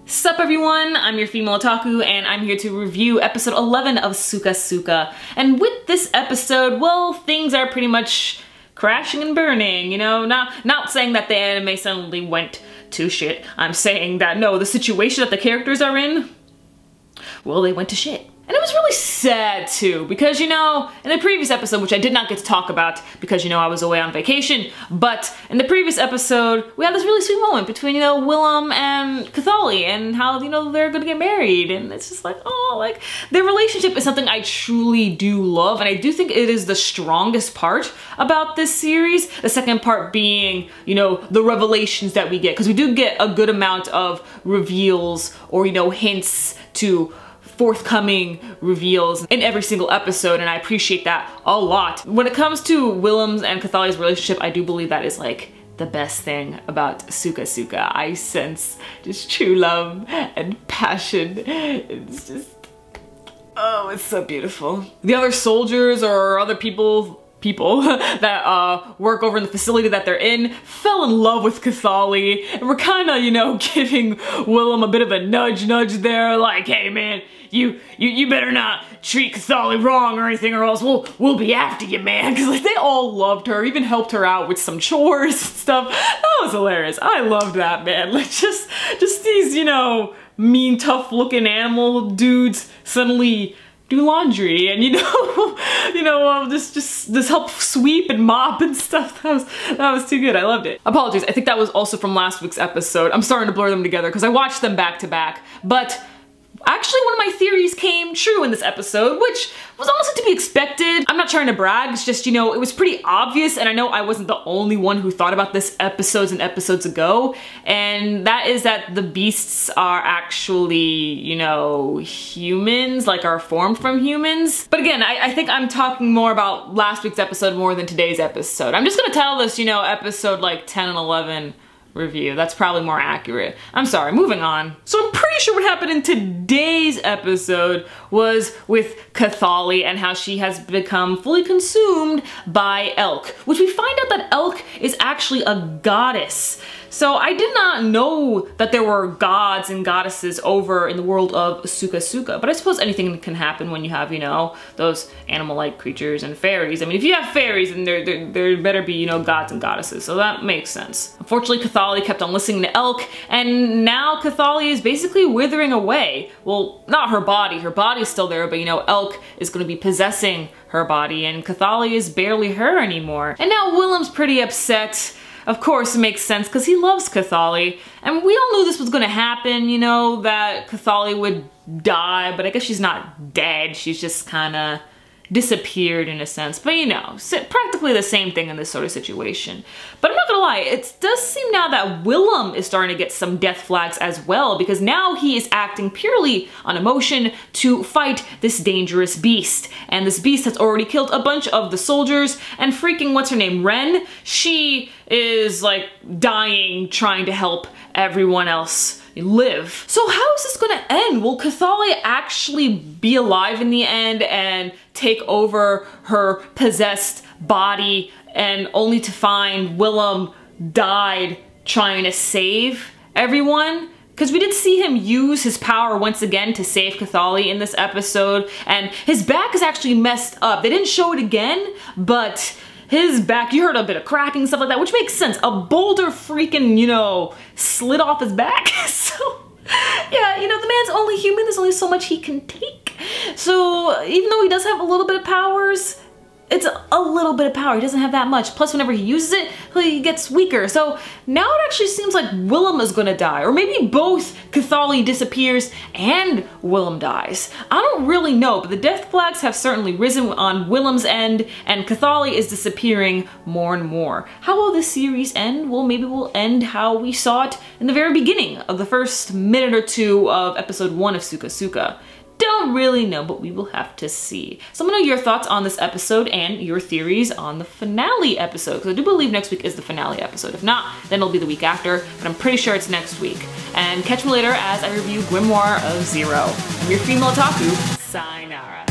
Sup everyone, I'm your female otaku and I'm here to review episode 11 of SukaSuka. And with this episode, well, things are pretty much crashing and burning, you know? Not saying that the anime suddenly went to shit. I'm saying that no, the situation that the characters are in, well, they went to shit. And it was really sad too, because you know, in the previous episode, which I did not get to talk about because you know I was away on vacation, but in the previous episode, we had this really sweet moment between, you know, Willem and Cathaly and how, you know, they're gonna get married. And it's just like, oh, like their relationship is something I truly do love. And I do think it is the strongest part about this series. The second part being, you know, the revelations that we get, because we do get a good amount of reveals or, you know, hints to forthcoming reveals in every single episode, and I appreciate that a lot. When it comes to Willem's and Cathaly's relationship, I do believe that is like the best thing about SukaSuka. I sense just true love and passion. It's just, oh, it's so beautiful. The other soldiers or other people that work over in the facility that they're in fell in love with Cathaly, and we're kind of, you know, giving Willem a bit of a nudge there, like, hey man, you better not treat Cathaly wrong or anything, or else we'll be after you, man. Because like they all loved her, even helped her out with some chores and stuff. That was hilarious. I loved that, man. Like just these, you know, mean, tough-looking animal dudes suddenly do laundry and just help sweep and mop and stuff. That was too good. I loved it. Apologies, I think that was also from last week's episode. I'm starting to blur them together because I watched them back to back, but actually one of my theories came true in this episode, which was honestly to be expected. I'm not trying to brag, it's just, you know, it was pretty obvious, and I know I wasn't the only one who thought about this episodes and episodes ago, and that is that the beasts are actually, you know, humans, like are formed from humans. But again, I think I'm talking more about last week's episode more than today's episode. I'm just gonna tell this, you know, episode like 10 and 11 review. That's probably more accurate. I'm sorry, moving on. So I'm pretty sure what happened in today's episode was with Cathaly and how she has become fully consumed by Elk, which we find out that Elk is actually a goddess. So I did not know that there were gods and goddesses over in the world of SukaSuka, but I suppose anything can happen when you have, you know, those animal-like creatures and fairies. I mean, if you have fairies, then there better be, you know, gods and goddesses, so that makes sense. Unfortunately, Cathaly kept on listening to Elk, and now Cathaly is basically withering away. Well, not her body's still there, but you know, Elk is going to be possessing her body, and Cathaly is barely her anymore. And now Willem's pretty upset. Of course, it makes sense because he loves Cathaly, and we all knew this was going to happen, you know, that Cathaly would die, but I guess she's not dead, she's just kind of disappeared in a sense. But you know, practically the same thing in this sort of situation. But I'm not gonna lie, it does seem now that Willem is starting to get some death flags as well, because now he is acting purely on emotion to fight this dangerous beast. And this beast has already killed a bunch of the soldiers, and freaking what's her name, Ren, she is like dying trying to help everyone else live. So how is this gonna end? Will Cathaly actually be alive in the end and take over her possessed body, and only to find Willem died trying to save everyone? Because we did see him use his power once again to save Cathaly in this episode, and his back is actually messed up. They didn't show it again, but his back, you heard a bit of cracking, stuff like that, which makes sense. A boulder freaking, you know, slid off his back. So, yeah, you know, the man's only human. There's only so much he can take. So, even though he does have a little bit of powers, it's a little bit of power. He doesn't have that much. Plus, whenever he uses it, he gets weaker. So now it actually seems like Willem is gonna die. Or maybe both Cathaly disappears and Willem dies. I don't really know, but the death flags have certainly risen on Willem's end, and Cathaly is disappearing more and more. How will this series end? Well, maybe we'll end how we saw it in the very beginning of the first minute or two of episode 1 of SukaSuka. Don't really know, but we will have to see. So I'm gonna know your thoughts on this episode and your theories on the finale episode, because I do believe next week is the finale episode. If not, then it'll be the week after, but I'm pretty sure it's next week. And catch me later as I review Grimoire of Zero. I'm your female otaku, sayonara.